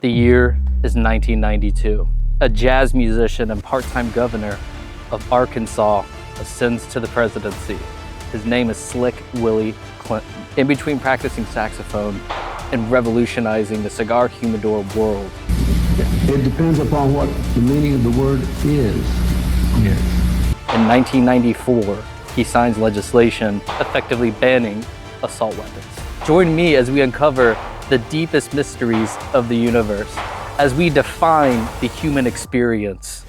The year is 1992. A jazz musician and part-time governor of Arkansas ascends to the presidency. His name is Slick Willie Clinton. In between practicing saxophone and revolutionizing the cigar humidor world. It depends upon what the meaning of the word is. Yes. In 1994, he signs legislation effectively banning assault weapons. Join me as we uncover the deepest mysteries of the universe, as we define the human experience.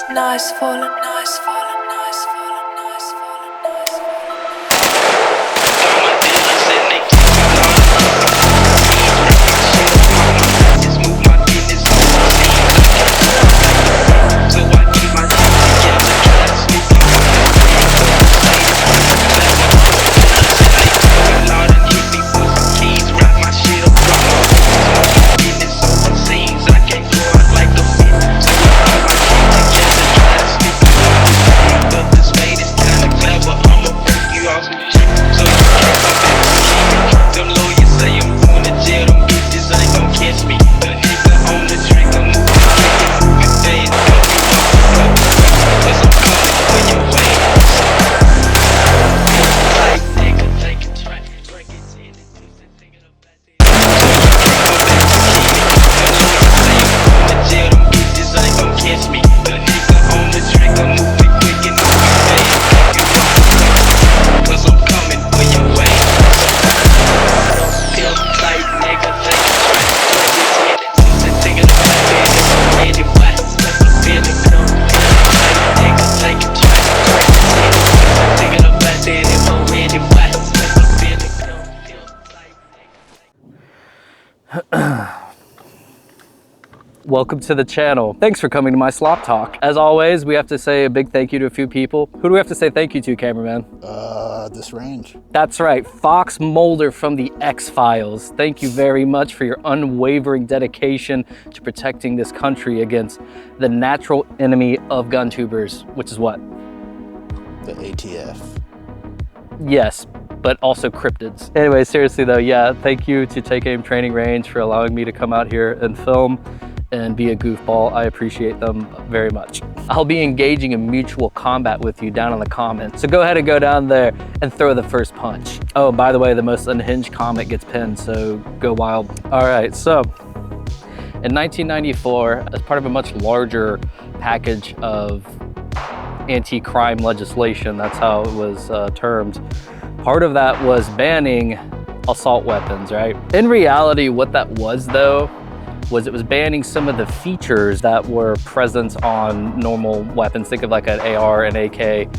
Nice falling, nice falling, nice falling, nice falling, nice Welcome to the channel. Thanks for coming to my slop talk. As always, we have to say a big thank you to a few people. Who do we have to say thank you to, cameraman? This range. That's right, Fox Mulder from the X-Files. Thank you very much for your unwavering dedication to protecting this country against the natural enemy of gun tubers, which is what? The ATF. Yes, but also cryptids. Anyway, seriously though, yeah, thank you to Take Aim Training Range for allowing me to come out here and film and be a goofball. I appreciate them very much. I'll be engaging in mutual combat with you down in the comments. So go ahead and go down there and throw the first punch. Oh, by the way, the most unhinged comment gets pinned, so go wild. All right, so in 1994, as part of a much larger package of anti-crime legislation, that's how it was termed, part of that was banning assault weapons, right? In reality, what that was though, was it was banning some of the features that were present on normal weapons. Think of like an AR and AK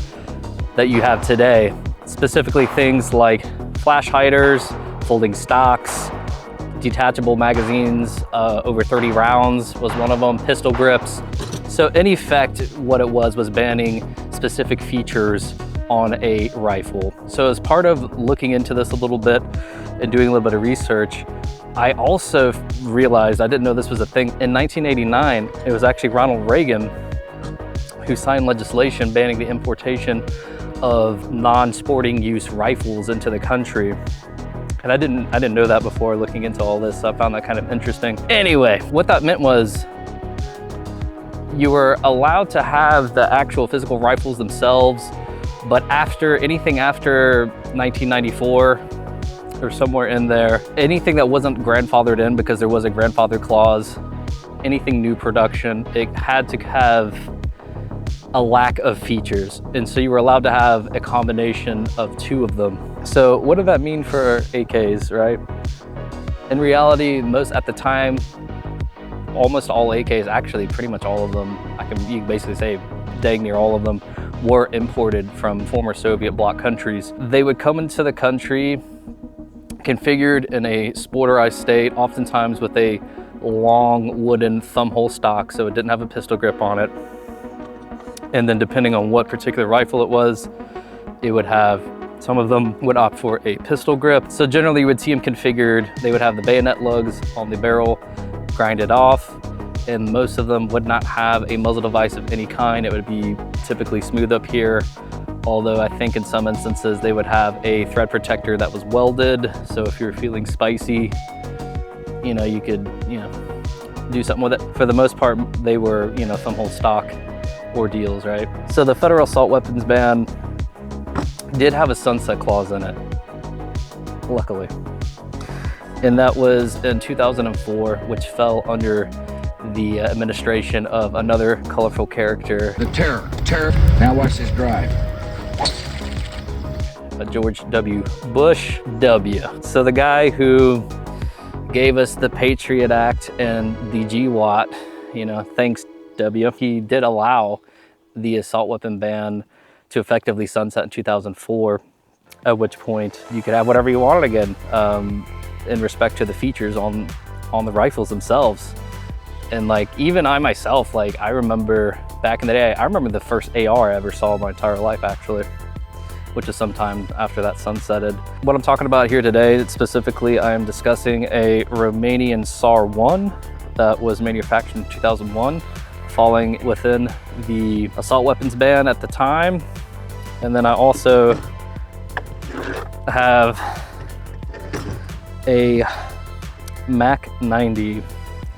that you have today. Specifically things like flash hiders, folding stocks, detachable magazines, over 30 rounds was one of them, pistol grips. So in effect, what it was banning specific features on a rifle. So as part of looking into this a little bit and doing a little bit of research, I also realized, I didn't know this was a thing. In 1989, it was actually Ronald Reagan who signed legislation banning the importation of non-sporting use rifles into the country. And I didn't know that before looking into all this, so I found that kind of interesting. Anyway, what that meant was you were allowed to have the actual physical rifles themselves, but anything after 1994, or somewhere in there, anything that wasn't grandfathered in because there was a grandfather clause, anything new production, it had to have a lack of features. And so you were allowed to have a combination of two of them. So what did that mean for AKs, right? In reality, at the time, almost all AKs, actually pretty much all of them, you can basically say dang near all of them, were imported from former Soviet bloc countries. They would come into the country configured in a sporterized state, oftentimes with a long wooden thumb hole stock, so it didn't have a pistol grip on it. And then depending on what particular rifle it was, it would have, some of them would opt for a pistol grip. So generally you would see them configured, they would have the bayonet lugs on the barrel grinded off, and most of them would not have a muzzle device of any kind. It would be typically smooth up here Although I think in some instances they would have a thread protector that was welded. So if you're feeling spicy, you know, you could, you know, do something with it. For the most part, they were, you know, thumb hole stock ordeals, right? So the federal assault weapons ban did have a sunset clause in it, luckily. And that was in 2004, which fell under the administration of another colorful character. The terror. Now watch this drive. George W. Bush W. So the guy who gave us the Patriot Act and the GWAT, you know, thanks W, he did allow the assault weapon ban to effectively sunset in 2004, at which point you could have whatever you wanted again in respect to the features on the rifles themselves. And like, even I myself, like I remember back in the day, I remember the first AR I ever saw in my entire life actually, which is sometime after that sunsetted. What I'm talking about here today, specifically, I am discussing a Romanian SAR1 that was manufactured in 2001, falling within the assault weapons ban at the time. And then I also have a MAK90,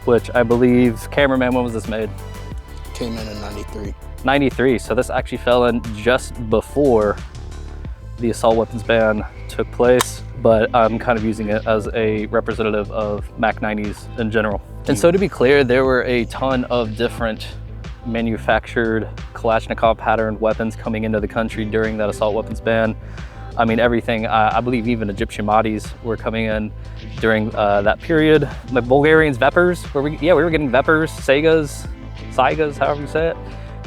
which I believe, cameraman, when was this made? Came in 93. 93, so this actually fell in just before the assault weapons ban took place, but I'm kind of using it as a representative of MAK90s in general. And so to be clear, there were a ton of different manufactured Kalashnikov patterned weapons coming into the country during that assault weapons ban. I mean, everything, I believe even Egyptian Mahdi's were coming in during that period. The Bulgarians, Vepers, we were getting Vepers, Saigas, however you say it.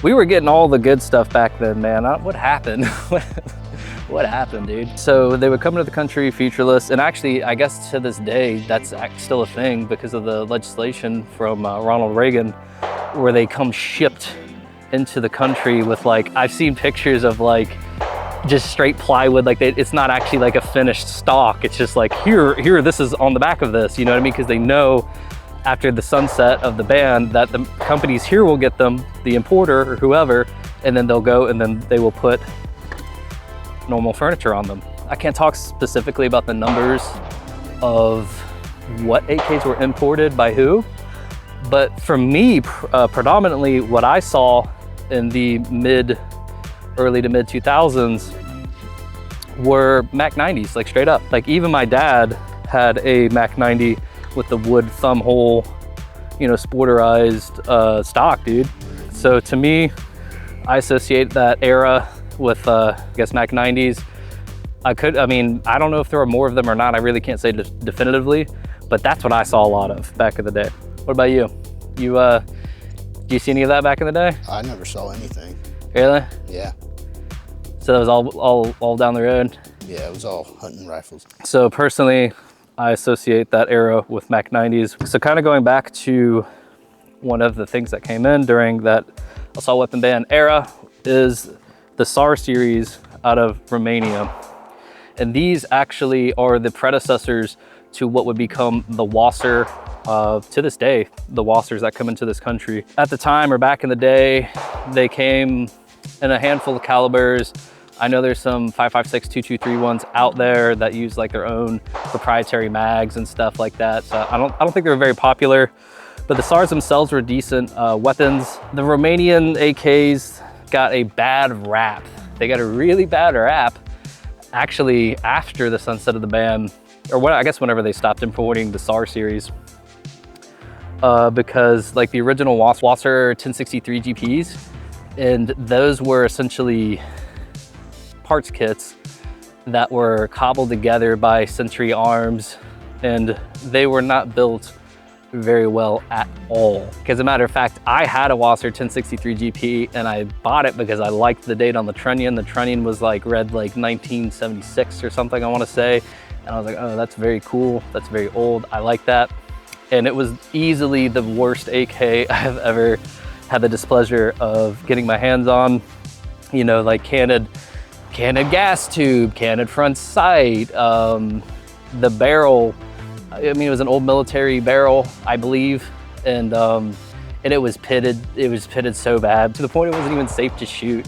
We were getting all the good stuff back then, man. What happened? What happened, dude? So they would come into the country featureless, and actually, I guess to this day, that's still a thing because of the legislation from Ronald Reagan, where they come shipped into the country with like, I've seen pictures of like, just straight plywood, like it's not actually like a finished stock. It's just like, here, this is on the back of this, you know what I mean? Because they know after the sunset of the ban that the companies here will get them, the importer or whoever, and then they'll go and then they will put normal furniture on them. I can't talk specifically about the numbers of what AKs were imported by who, but for me, predominantly what I saw in the early to mid 2000s were MAK90s, like straight up. Like even my dad had a MAK90 with the wood thumb hole, you know, sporterized stock, dude. So to me, I associate that era with, I guess, MAK90s. I mean, I don't know if there are more of them or not. I really can't say definitively, but that's what I saw a lot of back in the day. What about you? Do you see any of that back in the day? I never saw anything. Really? Yeah. So it was all down the road? Yeah, it was all hunting rifles. So personally, I associate that era with MAK90s. So kind of going back to one of the things that came in during that assault weapon ban era is the SAR series out of Romania. And these actually are the predecessors to what would become the WASR to this day, the WASRs that come into this country. At the time, or back in the day, they came in a handful of calibers. I know there's some 5.56, 223 ones out there that use like their own proprietary mags and stuff like that. So I don't think they're very popular, but the SARs themselves were decent weapons. The Romanian AKs got a bad rap. They got a really bad rap actually after the sunset of the ban, or I guess whenever they stopped importing the SAR series, because like the original WASR 1063 GPs, and those were essentially parts kits that were cobbled together by Century Arms, and they were not built very well at all. As a matter of fact, I had a WASR 1063 GP and I bought it because I liked the date on the trunnion. The trunnion was like read like 1976 or something, I want to say. And I was like, oh, that's very cool. That's very old. I like that. And it was easily the worst AK I have ever had the displeasure of getting my hands on. You know, like canted gas tube, canted front sight, the barrel. I mean, it was an old military barrel, I believe, and it was pitted. It was pitted so bad to the point it wasn't even safe to shoot.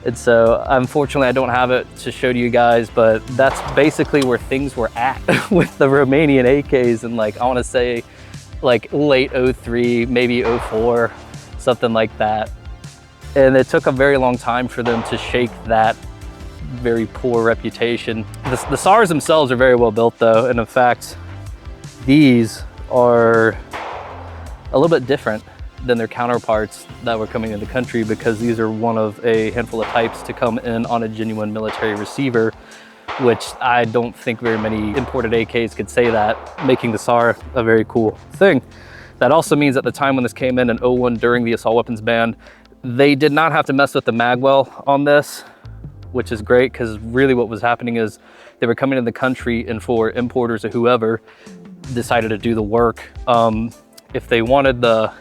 And so unfortunately I don't have it to show to you guys, but that's basically where things were at with the Romanian AKs in, like, I want to say like late 03, maybe 04, something like that. And it took a very long time for them to shake that very poor reputation. The SARs themselves are very well built though, and in fact these are a little bit different than their counterparts that were coming into the country, because these are one of a handful of types to come in on a genuine military receiver, which I don't think very many imported AKs could say that, making the SAR a very cool thing. That also means at the time when this came in 01 during the assault weapons ban, they did not have to mess with the magwell on this, which is great, because really what was happening is they were coming into the country, and for importers or whoever decided to do the work, if they wanted the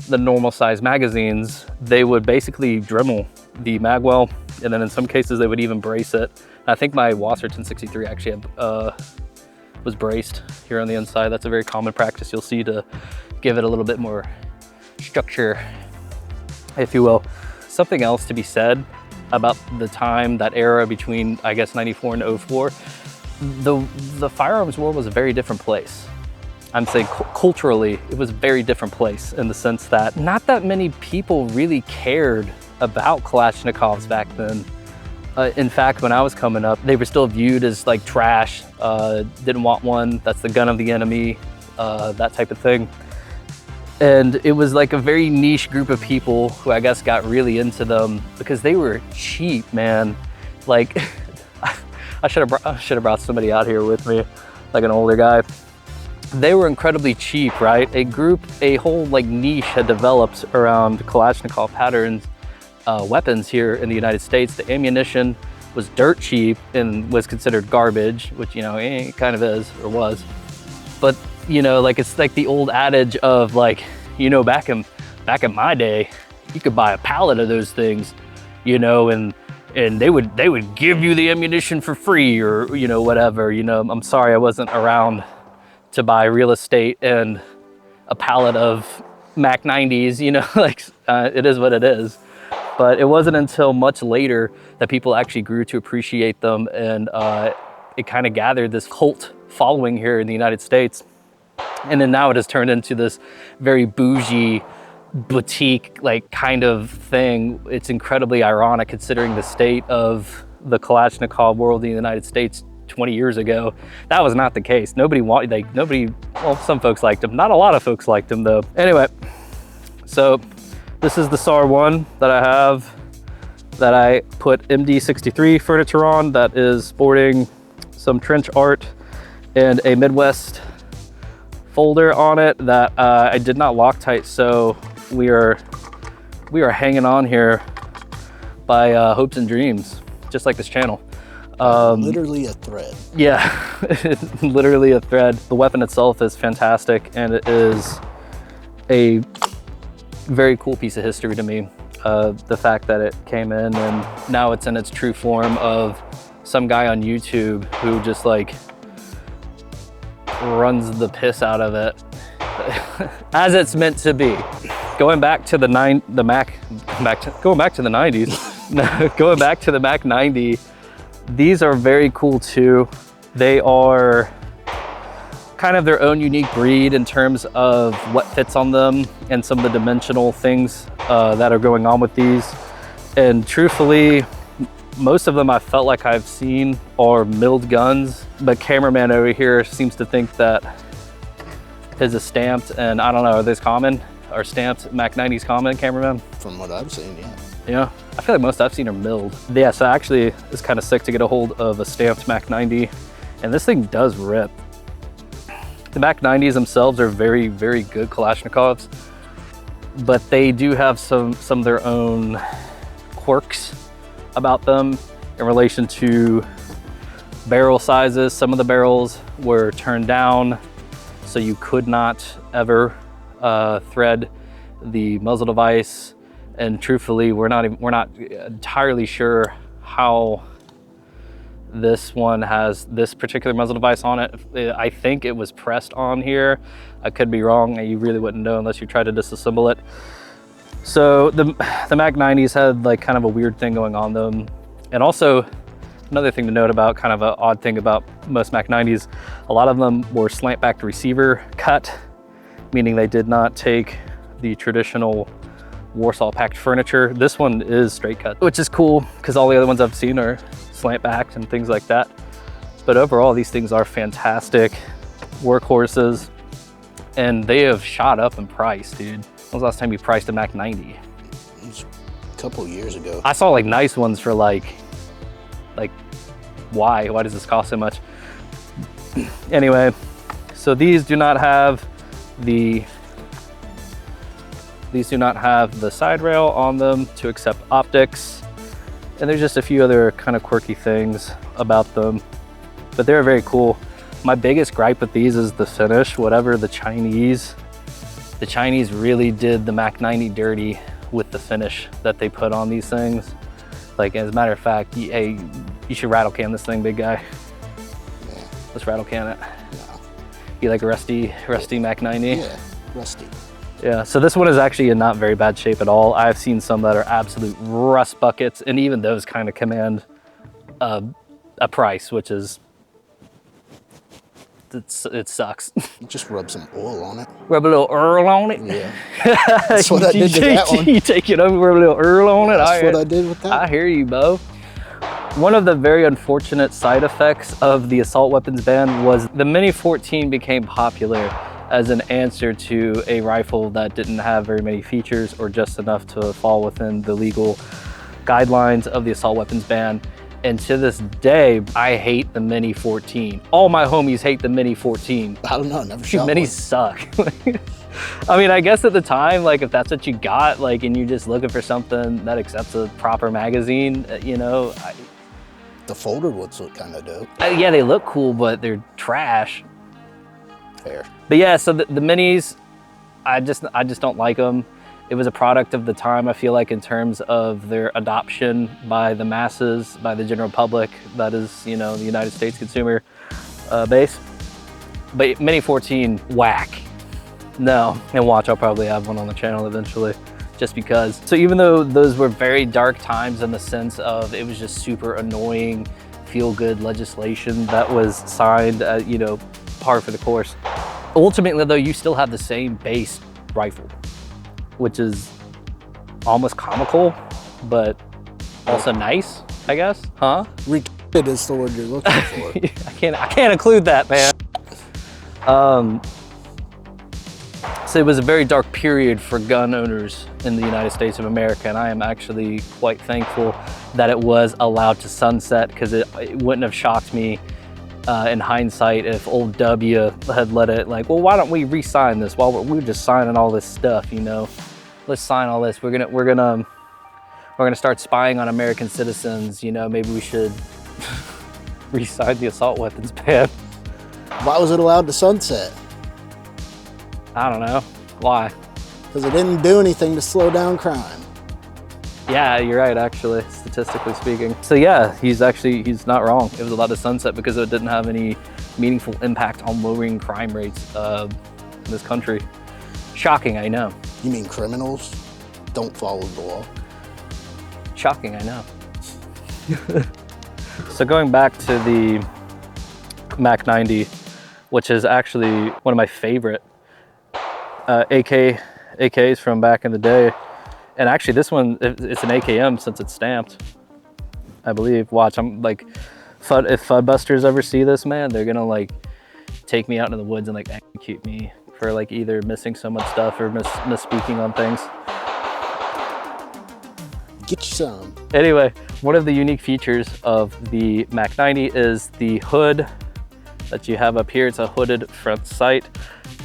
normal size magazines, they would basically Dremel the magwell, and then in some cases they would even brace it. I think my Wasser 1063 actually was braced here on the inside. That's a very common practice you'll see to give it a little bit more structure, if you will. Something else to be said about the time, that era between, I guess, 94 and 04, the firearms world was a very different place. I'm saying culturally, it was a very different place, in the sense that not that many people really cared about Kalashnikovs back then. In fact, when I was coming up, they were still viewed as like trash, didn't want one, that's the gun of the enemy, that type of thing. And it was like a very niche group of people who I guess got really into them because they were cheap, man. Like, I should have brought somebody out here with me, like an older guy. They were incredibly cheap, right? A whole like niche had developed around Kalashnikov patterns weapons here in the United States. The ammunition was dirt cheap and was considered garbage, which, you know, it kind of is, or was. But, you know, like, it's like the old adage of, like, you know, back in my day, you could buy a pallet of those things, you know, and they would give you the ammunition for free, or, you know, whatever. You know, I'm sorry I wasn't around to buy real estate and a pallet of MAK90s, you know, like, it is what it is. But it wasn't until much later that people actually grew to appreciate them, and it kind of gathered this cult following here in the United States. And then now it has turned into this very bougie, boutique, like, kind of thing. It's incredibly ironic considering the state of the Kalashnikov world in the United States 20 years ago. That was not the case. Well, some folks liked him. Not a lot of folks liked him though. Anyway, so this is the SAR1 that I have, that I put MD63 furniture on, that is sporting some trench art and a Midwest folder on it that I did not Loctite, so we are hanging on here by hopes and dreams, just like this channel. Literally a thread. Yeah, literally a thread. The weapon itself is fantastic, and it is a very cool piece of history to me. The fact that it came in and now it's in its true form of some guy on YouTube who just like runs the piss out of it as it's meant to be. Going back to the MAK90, going back to the MAK90, these are very cool too. They are kind of their own unique breed in terms of what fits on them and some of the dimensional things that are going on with these. And truthfully, most of them I felt like I've seen are milled guns, but cameraman over here seems to think that his is stamped, and I don't know, are these common? Are stamped MAK90s common, cameraman? From what I've seen, yeah. Yeah, I feel like most I've seen are milled. Yeah, so actually it's kind of sick to get a hold of a stamped MAK90, and this thing does rip. The MAK90s themselves are very, very good Kalashnikovs, but they do have some of their own quirks about them in relation to barrel sizes. Some of the barrels were turned down, so you could not ever thread the muzzle device. And truthfully, we're not entirely sure how this one has this particular muzzle device on it. I think it was pressed on here. I could be wrong. You really wouldn't know unless you tried to disassemble it. So the MAK90s had like kind of a weird thing going on them. And also another thing to note about, kind of an odd thing about most MAK90s, a lot of them were slant back to receiver cut, meaning they did not take the traditional Warsaw packed furniture. This one is straight cut, which is cool because all the other ones I've seen are slant backed and things like that. But overall, these things are fantastic workhorses, and they have shot up in price, dude. When was the last time you priced a MAK90? It was a couple of years ago. I saw like nice ones for like why does this cost so much? Anyway, so these do not have the side rail on them to accept optics, and there's just a few other kind of quirky things about them, but they're very cool. My biggest gripe with these is the finish. Whatever the Chinese really did the MAK90 dirty with the finish that they put on these things. Like, as a matter of fact, hey, you should rattle can this thing, big guy. Yeah. Let's rattle can it. No. You like a rusty MAK90? Yeah, rusty. Yeah, so this one is actually in not very bad shape at all. I've seen some that are absolute rust buckets, and even those kind of command a price, which is, it sucks. You just rub some oil on it. Rub a little Earl on it? Yeah. That's what I did to that one. You take it over, rub a little Earl on it? That's what I did with that. I hear you, Bo. One of the very unfortunate side effects of the assault weapons ban was the Mini 14 became popular as an answer to a rifle that didn't have very many features or just enough to fall within the legal guidelines of the assault weapons ban. And to this day, I hate the Mini 14. All my homies hate the Mini 14. I don't know, never shot Minis one. suck. I mean, I guess at the time, like if that's what you got, like, and you're just looking for something that accepts a proper magazine, you know. The folded ones look kind of dope. Yeah, they look cool, but they're trash. Fair. But yeah, so the minis, I just don't like them. It was a product of the time, I feel like, in terms of their adoption by the masses, by the general public, that is, you know, the United States consumer base. But Mini 14, whack. No, and watch, I'll probably have one on the channel eventually, just because. So even though those were very dark times in the sense of it was just super annoying, feel-good legislation that was signed, you know, par for the course. Ultimately, though, you still have the same base rifle, which is almost comical, but also nice, I guess, huh? Retarded is the word you're looking for. I can't include that, man. So it was a very dark period for gun owners in the United States of America, and I am actually quite thankful that it was allowed to sunset, because it wouldn't have shocked me in hindsight if old W had let it, like, well, why don't we re-sign this while we're just signing all this stuff, you know? Let's sign all this. We're gonna start spying on American citizens, you know, maybe we should re-sign the assault weapons ban. Why was it allowed to sunset? I don't know. Why? Because it didn't do anything to slow down crime. Yeah, you're right, actually, statistically speaking. So yeah, he's not wrong. It was allowed to sunset because it didn't have any meaningful impact on lowering crime rates in this country. Shocking, I know. You mean criminals don't follow the law? Shocking, I know. So going back to the MAK90, which is actually one of my favorite AKs from back in the day. And actually this one, it's an AKM since it's stamped, I believe. Watch, I'm like, if Fudbusters ever see this, man, they're gonna like take me out into the woods and like execute me for like either missing so much stuff or misspeaking on things. Get you some. Anyway, one of the unique features of the MAK90 is the hood that you have up here. It's a hooded front sight,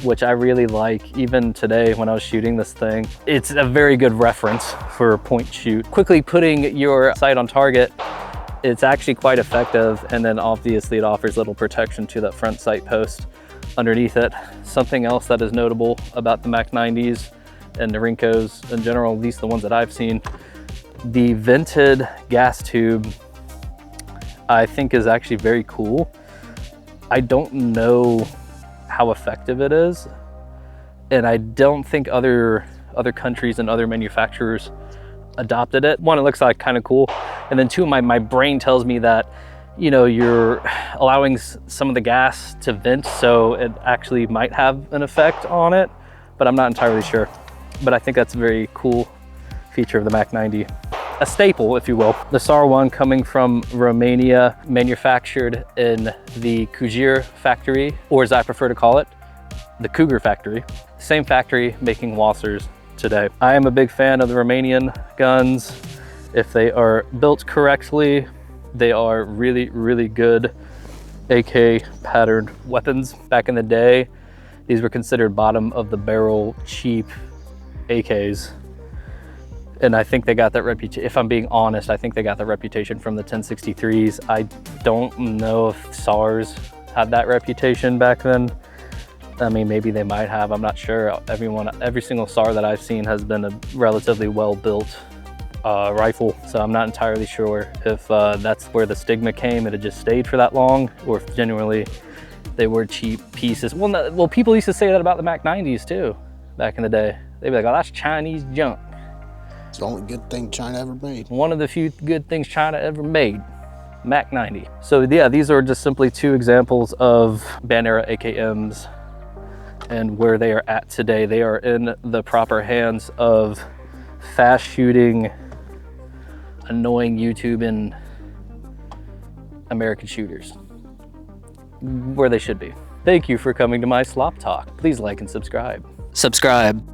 which I really like. Even today when I was shooting this thing, it's a very good reference for a point shoot. Quickly putting your sight on target, it's actually quite effective, and then obviously it offers little protection to that front sight post underneath it. Something else that is notable about the MAK90s and Nirincos in general, at least the ones that I've seen, the vented gas tube I think is actually very cool. I don't know how effective it is, and I don't think other other countries and other manufacturers adopted it. One, it looks like kind of cool. And then two, my brain tells me that, you know, you're allowing some of the gas to vent, so it actually might have an effect on it, but I'm not entirely sure. But I think that's a very cool feature of the MAK90. A staple, if you will. The SAR1 coming from Romania, manufactured in the Cougar factory, or as I prefer to call it, the Cougar factory. Same factory making Wassers today. I am a big fan of the Romanian guns. If they are built correctly, they are really, really good AK patterned weapons. Back in the day, these were considered bottom of the barrel, cheap AKs. And I think they got that reputation, if I'm being honest, I think they got the reputation from the 1063s. I don't know if SARs had that reputation back then. I mean, maybe they might have, I'm not sure. Every single SAR that I've seen has been a relatively well-built rifle. So I'm not entirely sure if that's where the stigma came, it had just stayed for that long, or if genuinely they were cheap pieces. Well, people used to say that about the MAK90s too, back in the day. They'd be like, oh, that's Chinese junk. It's the only good thing China ever made. One of the few good things China ever made, MAK90. So yeah, these are just simply two examples of band era AKMs and where they are at today. They are in the proper hands of fast shooting, annoying YouTube and American shooters, where they should be. Thank you for coming to my slop talk. Please like and subscribe. Subscribe.